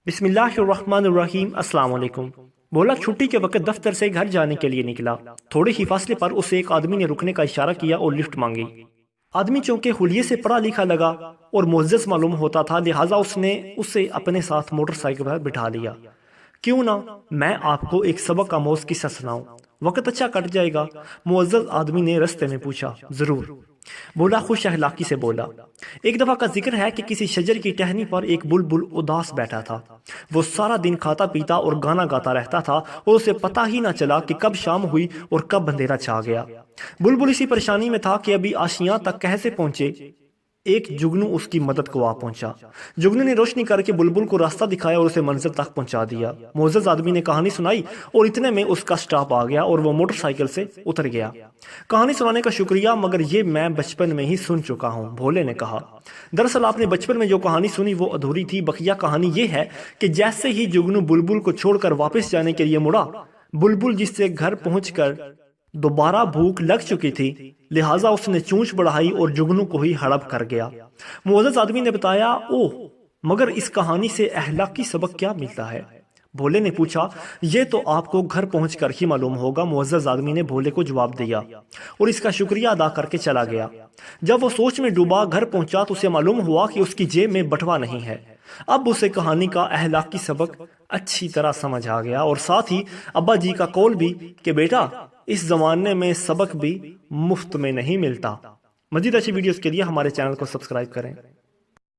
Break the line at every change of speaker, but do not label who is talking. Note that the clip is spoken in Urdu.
بسم اللہ الرحمن الرحیم۔ السلام علیکم۔ بھولا چھٹی کے وقت دفتر سے گھر جانے کے لیے نکلا۔ تھوڑے ہی فاصلے پر اسے ایک آدمی نے رکنے کا اشارہ کیا اور لفٹ مانگی۔ آدمی چونکہ حلیے سے پڑھا لکھا لگا اور معزز معلوم ہوتا تھا، لہٰذا اس نے اسے اپنے ساتھ موٹر سائیکل پر بٹھا لیا۔ کیوں نہ میں آپ کو ایک سبق آموز قصہ سناؤں، وقت اچھا کٹ جائے گا؟ معزز آدمی نے رستے میں پوچھا۔ ضرور، بھولا خوش اخلاقی سے بولا۔ ایک دفعہ کا ذکر ہے کہ کسی شجر کی ٹہنی پر ایک بلبل اداس بیٹھا تھا۔ وہ سارا دن کھاتا پیتا اور گانا گاتا رہتا تھا اور اسے پتہ ہی نہ چلا کہ کب شام ہوئی اور کب اندھیرا چھا گیا۔ بلبل اسی پریشانی میں تھا کہ ابھی آشیاں تک کیسے پہنچے۔ ایک جگنو اس کی مدد کو آ پہنچا۔ جگنو نے روشنی کر کے بلبل کو راستہ دکھایا اور اسے منزل تک پہنچا دیا۔ معزز آدمی نے کہانی سنائی اور اتنے میں اس کا سٹاپ آ گیا اور وہ موٹر سائیکل سے اتر گیا۔ کہانی سنانے کا شکریہ، مگر یہ میں بچپن میں ہی سن چکا ہوں، بھولے نے کہا۔ دراصل آپ نے بچپن میں جو کہانی سنی وہ ادھوری تھی۔ بقیہ کہانی یہ ہے کہ جیسے ہی جگنو بلبل کو چھوڑ کر واپس جانے کے لیے مڑا، بلبل جس سے گھر پہنچ کر دوبارہ بھوک لگ چکی تھی، لہٰذا اس نے چونچ بڑھائی اور جگنو کو ہی ہڑپ کر گیا۔ معزز آدمی نے بتایا، اوہ، مگر اس کہانی سے اخلاقی سبق کیا ملتا ہے؟ بھولے نے پوچھا۔ یہ تو آپ کو گھر پہنچ کر ہی معلوم ہوگا، معزز آدمی نے بھولے کو جواب دیا اور اس کا شکریہ ادا کر کے چلا گیا۔ جب وہ سوچ میں ڈوبا، گھر پہنچا تو اسے معلوم ہوا کہ اس کی جیب میں بٹوا نہیں ہے۔ اب اسے کہانی کا اخلاقی سبق اچھی طرح سمجھ آ گیا اور ساتھ ہی ابا جی کا قول بھی کہ بیٹا، اس زمانے میں سبق بھی مفت میں نہیں ملتا۔ مزید اچھی ویڈیوز کے لیے ہمارے چینل کو سبسکرائب کریں۔